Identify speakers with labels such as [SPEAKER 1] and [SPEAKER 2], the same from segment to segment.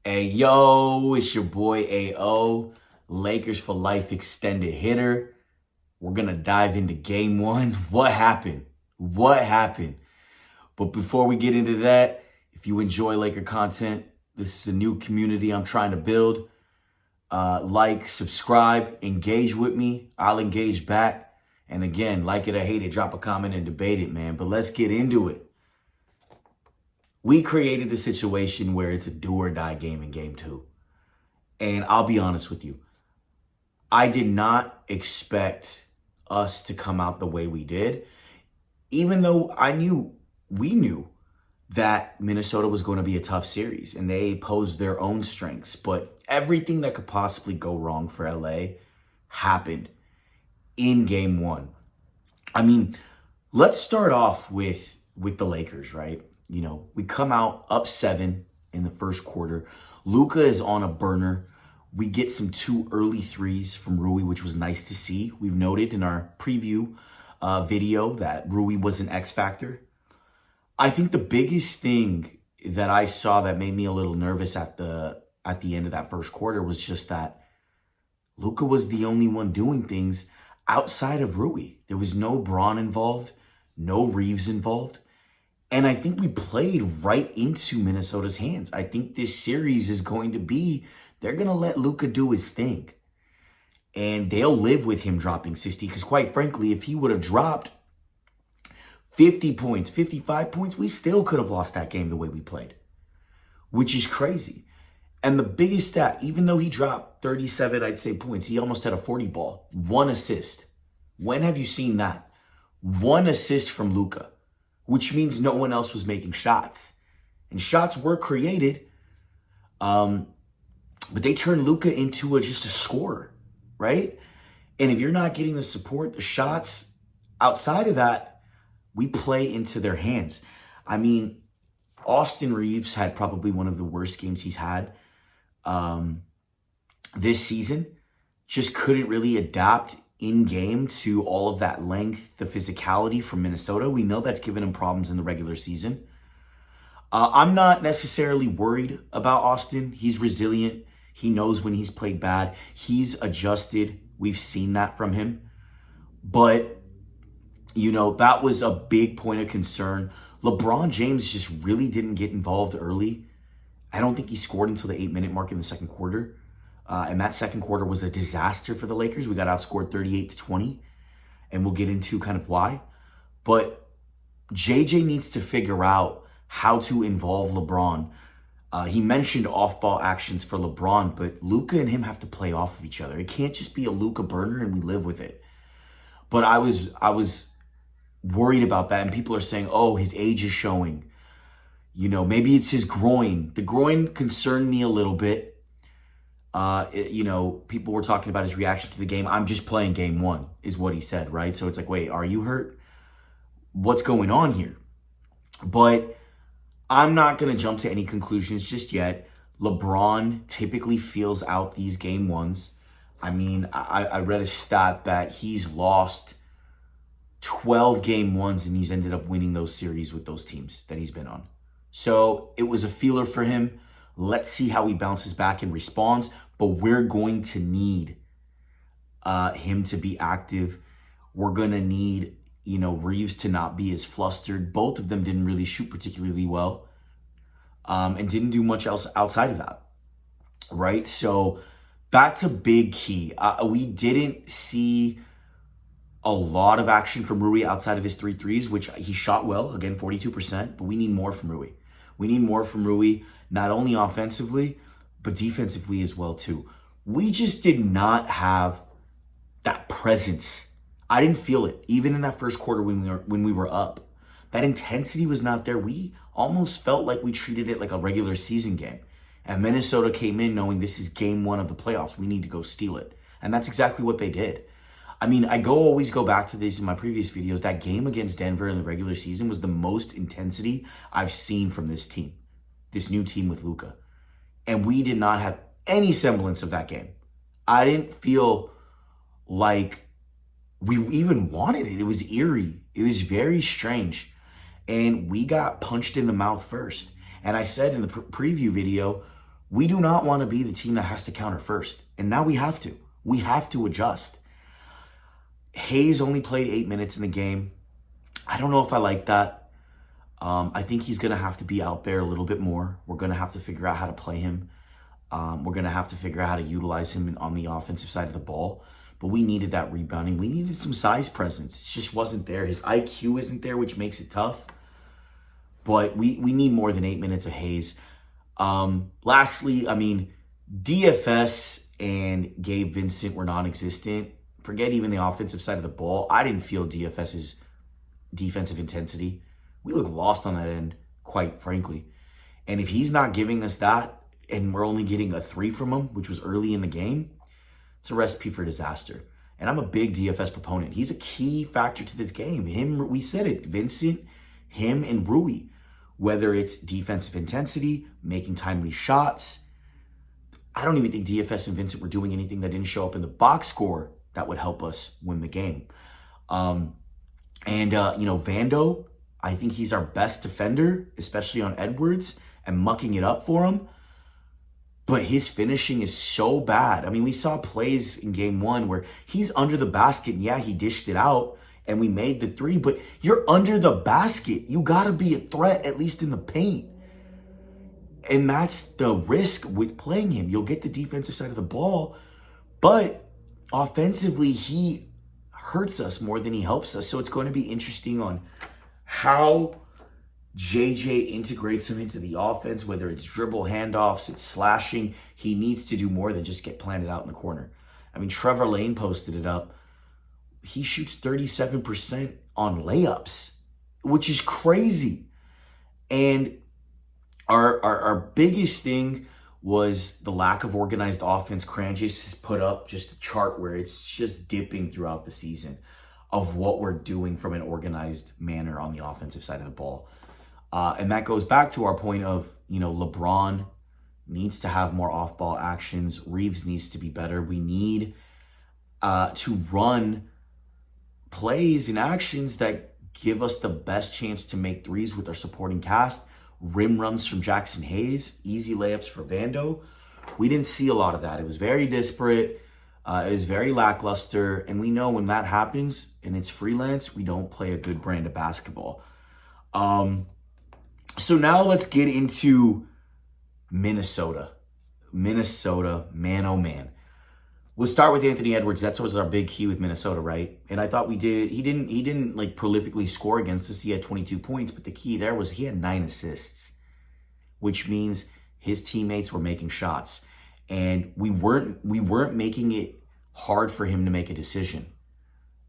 [SPEAKER 1] Hey, yo, it's your boy AO, Lakers for Life extended hitter. We're going to dive into game one. What happened? What happened? But before we get into that, if you enjoy Laker content, this is a new community I'm trying to build. Like, subscribe, engage with me. I'll engage back. And again, like it or hate it, drop a comment and debate it, man. But let's get into it. We created a situation where it's a do or die game in game two. And I'll be honest with you, I did not expect us to come out the way we did, even though we knew that Minnesota was going to be a tough series and they posed their own strengths. But everything that could possibly go wrong for LA happened in game one. I mean, let's start off with the Lakers, right? You know, we come out up 7 in the first quarter. Luka is on a burner. We get some 2 early threes from Rui, which was nice to see. We've noted in our preview video that Rui was an X factor. I think the biggest thing that I saw that made me a little nervous at the end of that first quarter was just that Luka was the only one doing things outside of Rui. There was no Braun involved, no Reeves involved. And I think we played right into Minnesota's hands. I think this series is going to be, they're going to let Luka do his thing. And they'll live with him dropping 60. Because quite frankly, if he would have dropped 50 points, 55 points, we still could have lost that game the way we played. Which is crazy. And the biggest stat, even though he dropped 37, I'd say, points, he almost had a 40 ball. 1 assist. When have you seen that? 1 assist from Luka. Which means no one else was making shots. And shots were created, but they turned Luka into just a scorer, right? And if you're not getting the support, the shots, outside of that, we play into their hands. I mean, Austin Reeves had probably one of the worst games he's had this season. Just couldn't really adapt in-game to all of that length, the physicality from Minnesota. We know that's given him problems in the regular season. I'm not necessarily worried about Austin. He's resilient. He knows when he's played bad. He's adjusted. We've seen that from him. But, you know, that was a big point of concern. LeBron James just really didn't get involved early. I don't think he scored until the 8-minute mark in the second quarter. And that second quarter was a disaster for the Lakers. We got outscored 38-20, and we'll get into kind of why. But JJ needs to figure out how to involve LeBron. He mentioned off-ball actions for LeBron, but Luka and him have to play off of each other. It can't just be a Luka burner and we live with it. But I was worried about that, and people are saying, oh, his age is showing. You know, maybe it's his groin. The groin concerned me a little bit. You know, people were talking about his reaction to the game. I'm just playing game one, is what he said, right? So it's like, wait, are you hurt? What's going on here? But I'm not going to jump to any conclusions just yet. LeBron typically feels out these game ones. I mean, I read a stat that he's lost 12 game ones and he's ended up winning those series with those teams that he's been on. So it was a feeler for him. Let's see how he bounces back and responds. But we're going to need him to be active. We're going to need, you know, Reeves to not be as flustered. Both of them didn't really shoot particularly well and didn't do much else outside of that, right? So that's a big key. We didn't see a lot of action from Rui outside of his 3 threes, which he shot well, again, 42%, but we need more from Rui. We need more from Rui, not only offensively, but defensively as well, too. We just did not have that presence. I didn't feel it, even in that first quarter when we were up. That intensity was not there. We almost felt like we treated it like a regular season game. And Minnesota came in knowing this is game one of the playoffs. We need to go steal it. And that's exactly what they did. I mean, I always go back to this in my previous videos. That game against Denver in the regular season was the most intensity I've seen from this team, this new team with Luka. And we did not have any semblance of that game. I didn't feel like we even wanted it. It was eerie. It was very strange. And we got punched in the mouth first. And I said in the preview video, We do not want to be the team that has to counter first. And now we have to. We have to adjust. Hayes only played 8 minutes in the game. I don't know if I like that. I think he's going to have to be out there a little bit more. We're going to have to figure out how to play him. We're going to have to figure out how to utilize him on the offensive side of the ball. But we needed that rebounding. We needed some size presence. It just wasn't there. His IQ isn't there, which makes it tough. But we need more than 8 minutes of Hayes. Lastly, I mean, DFS and Gabe Vincent were non-existent. Forget even the offensive side of the ball. I didn't feel DFS's defensive intensity. We look lost on that end, quite frankly. And if he's not giving us that, and we're only getting a 3 from him, which was early in the game, it's a recipe for disaster. And I'm a big DFS proponent. He's a key factor to this game. We said it, Vincent, him, and Rui. Whether it's defensive intensity, making timely shots. I don't even think DFS and Vincent were doing anything that didn't show up in the box score that would help us win the game. Vando, I think he's our best defender, especially on Edwards, and mucking it up for him. But his finishing is so bad. I mean, we saw plays in game 1 where he's under the basket, and yeah, he dished it out, and we made the 3, but you're under the basket. You got to be a threat, at least in the paint. And that's the risk with playing him. You'll get the defensive side of the ball, but offensively, he hurts us more than he helps us. So it's going to be interesting on how JJ integrates him into the offense, whether it's dribble handoffs, it's slashing. He needs to do more than just get planted out in the corner. I mean, Trevor Lane posted it up. He shoots 37% on layups, which is crazy. And our biggest thing was the lack of organized offense. Cranges has put up just a chart where it's just dipping throughout the season of what we're doing from an organized manner on the offensive side of the ball. And that goes back to our point of, LeBron needs to have more off-ball actions. Reeves needs to be better. We need to run plays and actions that give us the best chance to make threes with our supporting cast. Rim runs from Jackson Hayes, easy layups for Vando. We didn't see a lot of that. It was very disparate. It was very lackluster. And we know when that happens and it's freelance, we don't play a good brand of basketball. So now let's get into Minnesota. Minnesota, man, oh man. We'll start with Anthony Edwards. That was our big key with Minnesota, right? And I thought we did. He didn't like prolifically score against us. He had 22 points, but the key there was he had 9 assists, which means his teammates were making shots, and we weren't making it hard for him to make a decision,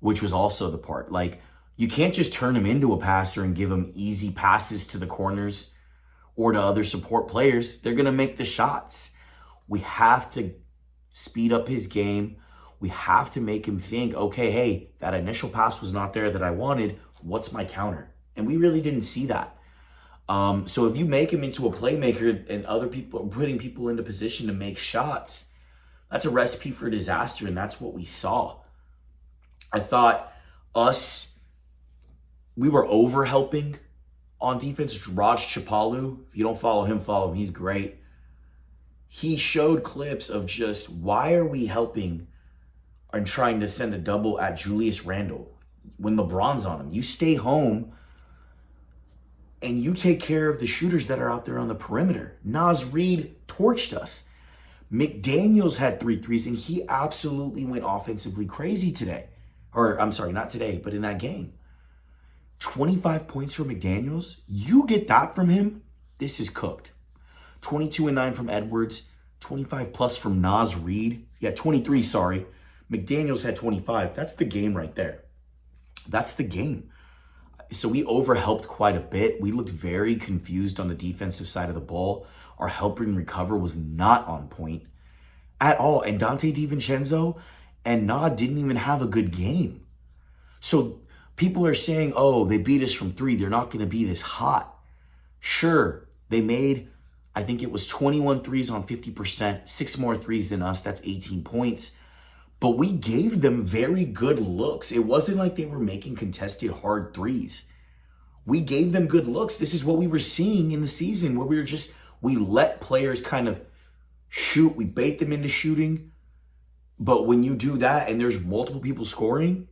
[SPEAKER 1] which was also the part. Like, you can't just turn him into a passer and give him easy passes to the corners or to other support players. They're gonna make the shots. We have to speed up his game. We have to make him think, okay, hey, that initial pass was not there that I wanted. What's my counter? And we really didn't see that. So if you make him into a playmaker and other people are putting people into position to make shots, that's a recipe for disaster, and that's what we saw. I thought we were over-helping on defense. Raj Chapalu, if you don't follow him, follow him. He's great. He showed clips of just, why are we helping and trying to send a double at Julius Randle when LeBron's on him? You stay home and you take care of the shooters that are out there on the perimeter. Naz Reid torched us. McDaniels had 3 threes, and he absolutely went offensively crazy today. Or, I'm sorry, not today, but in that game. 25 points from McDaniels. You get that from him, this is cooked. 22 and 9 from Edwards, 25 plus from Naz Reid. Yeah, 23, sorry. McDaniels had 25. That's the game right there. That's the game. So we overhelped quite a bit. We looked very confused on the defensive side of the ball. Our help and recover was not on point at all. And Dante DiVincenzo and Nod didn't even have a good game. So people are saying, oh, they beat us from 3. They're not going to be this hot. Sure, they made, I think it was 21 threes on 50%, 6 more threes than us. That's 18 points. But we gave them very good looks. It wasn't like they were making contested hard threes. We gave them good looks. This is what we were seeing in the season where we let players kind of shoot, we bait them into shooting. But when you do that and there's multiple people scoring,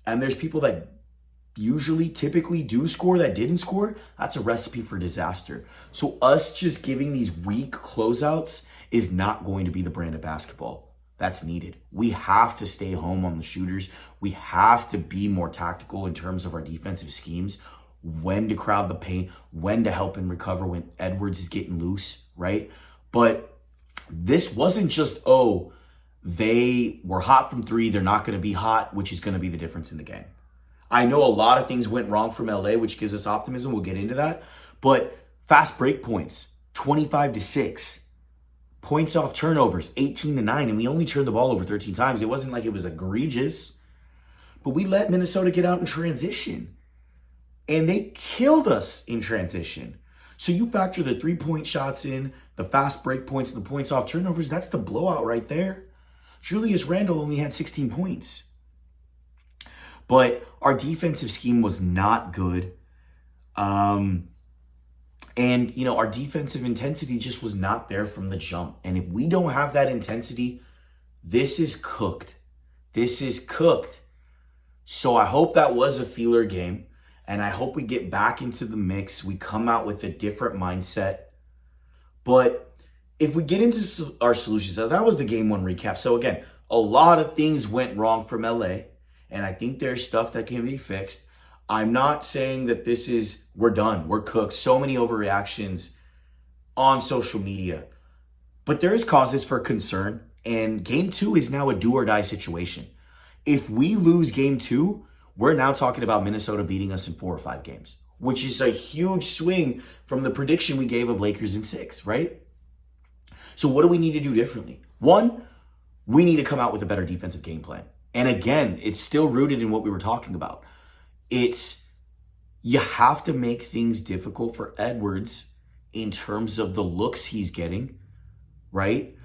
[SPEAKER 1] and there's people that typically do score that didn't score, that's a recipe for disaster. So us just giving these weak closeouts is not going to be the brand of basketball that's needed. We have to stay home on the shooters. We have to be more tactical in terms of our defensive schemes, when to crowd the paint, when to help and recover when Edwards is getting loose, right? But this wasn't just, oh, they were hot from three, they're not going to be hot, which is going to be the difference in the game. I know a lot of things went wrong from LA, which gives us optimism. We'll get into that. But fast break points, 25-6. Points off turnovers, 18-9. And we only turned the ball over 13 times. It wasn't like it was egregious. But we let Minnesota get out in transition. And they killed us in transition. So you factor the 3-point shots in, the fast break points, and the points off turnovers. That's the blowout right there. Julius Randle only had 16 points. But our defensive scheme was not good. And, our defensive intensity just was not there from the jump. And if we don't have that intensity, this is cooked. This is cooked. So I hope that was a feeler game. And I hope we get back into the mix. We come out with a different mindset. But if we get into our solutions, that was the game one recap. So again, a lot of things went wrong from LA. And I think there's stuff that can be fixed. I'm not saying that we're done, we're cooked. So many overreactions on social media. But there is causes for concern. And game 2 is now a do or die situation. If we lose game 2, we're now talking about Minnesota beating us in 4 or 5 games, which is a huge swing from the prediction we gave of Lakers in 6, right? So what do we need to do differently? 1, we need to come out with a better defensive game plan. And again, it's still rooted in what we were talking about. You have to make things difficult for Edwards in terms of the looks he's getting, right?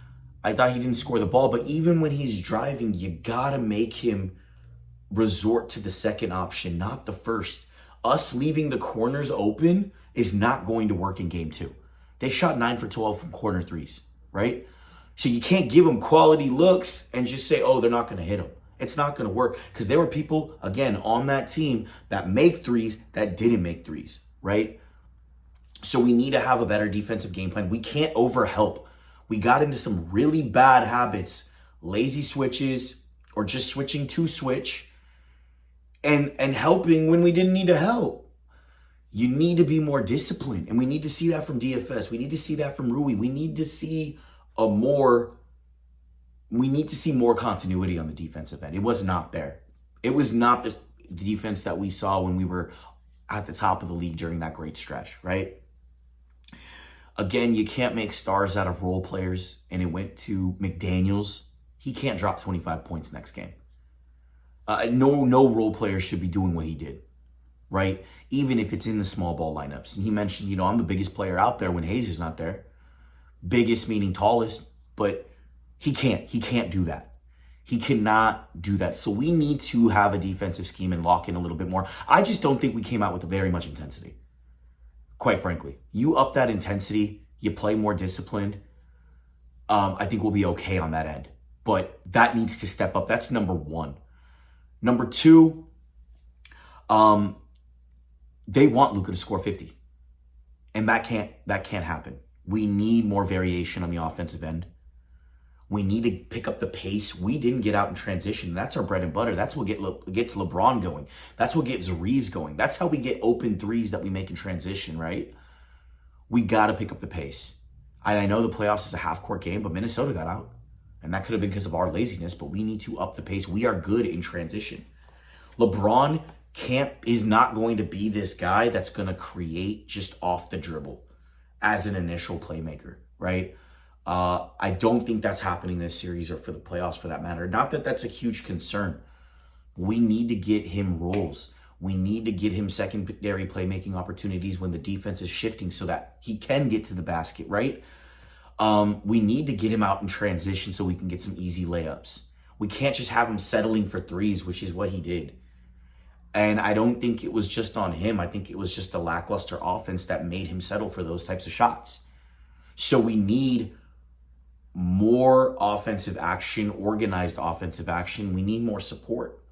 [SPEAKER 1] I thought he didn't score the ball, but even when he's driving, you gotta make him resort to the second option, not the first. Us leaving the corners open is not going to work in game 2. They shot 9 for 12 from corner threes, right? So you can't give them quality looks and just say, oh, they're not gonna hit them. It's not going to work because there were people, again, on that team that make threes that didn't make threes, right? So we need to have a better defensive game plan. We can't overhelp. We got into some really bad habits, lazy switches or just switching to switch and helping when we didn't need to help. You need to be more disciplined, and we need to see that from DFS. We need to see that from Rui. We need to see more continuity on the defensive end. It was not there. It was not the defense that we saw when we were at the top of the league during that great stretch, right? Again, you can't make stars out of role players, and it went to McDaniels. He can't drop 25 points next game. No role player should be doing what he did, right? Even if it's in the small ball lineups. And he mentioned, I'm the biggest player out there when Hayes is not there. Biggest meaning tallest, but he can't do that. He cannot do that. So we need to have a defensive scheme and lock in a little bit more. I just don't think we came out with very much intensity. Quite frankly, you up that intensity, you play more disciplined. I think we'll be okay on that end. But that needs to step up. That's number 1. Number 2, they want Luka to score 50. And that can't happen. We need more variation on the offensive end. We need to pick up the pace. We didn't get out in transition. That's our bread and butter. That's what gets LeBron going. That's what gets Reeves going. That's how we get open threes that we make in transition, right? We got to pick up the pace. I know the playoffs is a half-court game, but Minnesota got out. And that could have been because of our laziness, but we need to up the pace. We are good in transition. LeBron is not going to be this guy that's going to create just off the dribble as an initial playmaker, right? I don't think that's happening this series or for the playoffs for that matter. Not that that's a huge concern. We need to get him roles. We need to get him secondary playmaking opportunities when the defense is shifting so that he can get to the basket, right? We need to get him out in transition so we can get some easy layups. We can't just have him settling for threes, which is what he did. And I don't think it was just on him. I think it was just the lackluster offense that made him settle for those types of shots. So we need more offensive action, organized offensive action. We need more support.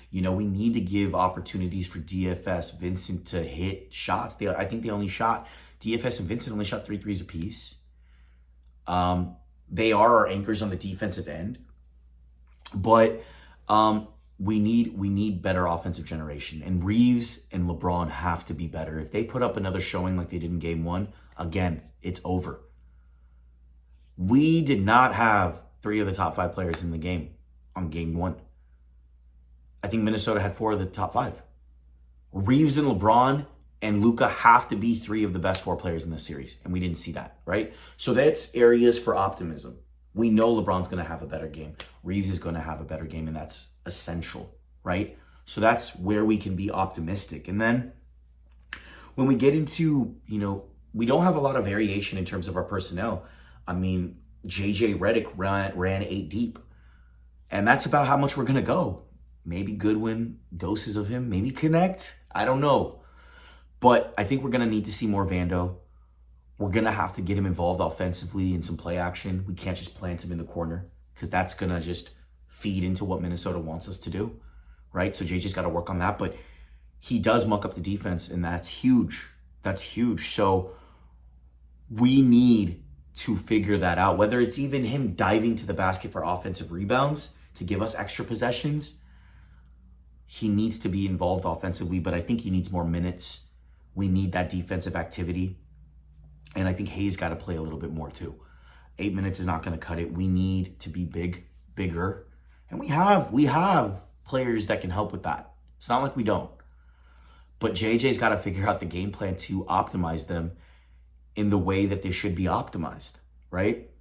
[SPEAKER 1] You know, we need to give opportunities for DFS, Vincent to hit shots. I think DFS and Vincent only shot 3 threes apiece. They are our anchors on the defensive end. But we need better offensive generation. And Reeves and LeBron have to be better. If they put up another showing like they did in game 1, again, it's over. We did not have 3 of the top 5 players in the game on game 1. I think Minnesota had 4 of the top 5. Reeves and LeBron and Luka have to be 3 of the best 4 players in this series, and we didn't see that, right? So that's areas for optimism. We know LeBron's going to have a better game. Reeves is going to have a better game, and that's essential, right? So that's where we can be optimistic. And then when we get into, we don't have a lot of variation in terms of our personnel. I mean, JJ Redick ran 8 deep, and that's about how much we're going to go. Maybe Goodwin, doses of him, maybe Connect. I don't know. But I think we're going to need to see more Vando. We're going to have to get him involved offensively in some play action. We can't just plant him in the corner because that's going to just feed into what Minnesota wants us to do, right? So JJ's got to work on that. But he does muck up the defense, and that's huge. That's huge. So we need to figure that out, whether it's even him diving to the basket for offensive rebounds to give us extra possessions. He needs to be involved offensively, but I think he needs more minutes. We need that defensive activity. And I think Hayes got to play a little bit more too. 8 minutes is not going to cut it. We need to be bigger. And we have players that can help with that. It's not like we don't. But JJ's got to figure out the game plan to optimize them in the way that they should be optimized, right?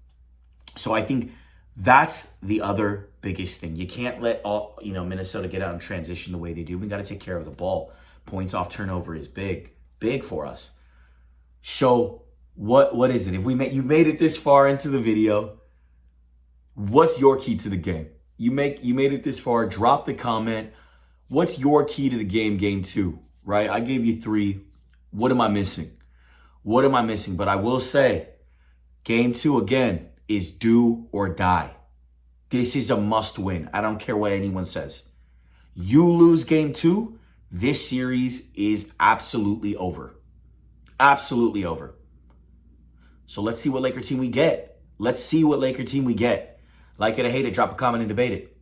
[SPEAKER 1] So I think that's the other biggest thing. You can't let Minnesota get out in transition the way they do. We got to take care of the ball. Points off turnover is big for us. So what is it? If you've made it this far into the video, what's your key to the game? You made it this far. Drop the comment. What's your key to the game 2? Right? I gave you 3. What am I missing? But I will say, game 2 again is do or die. This is a must win. I don't care what anyone says. You lose game 2, this series is absolutely over. Absolutely over. So let's see what Laker team we get. Like it or hate it, drop a comment and debate it.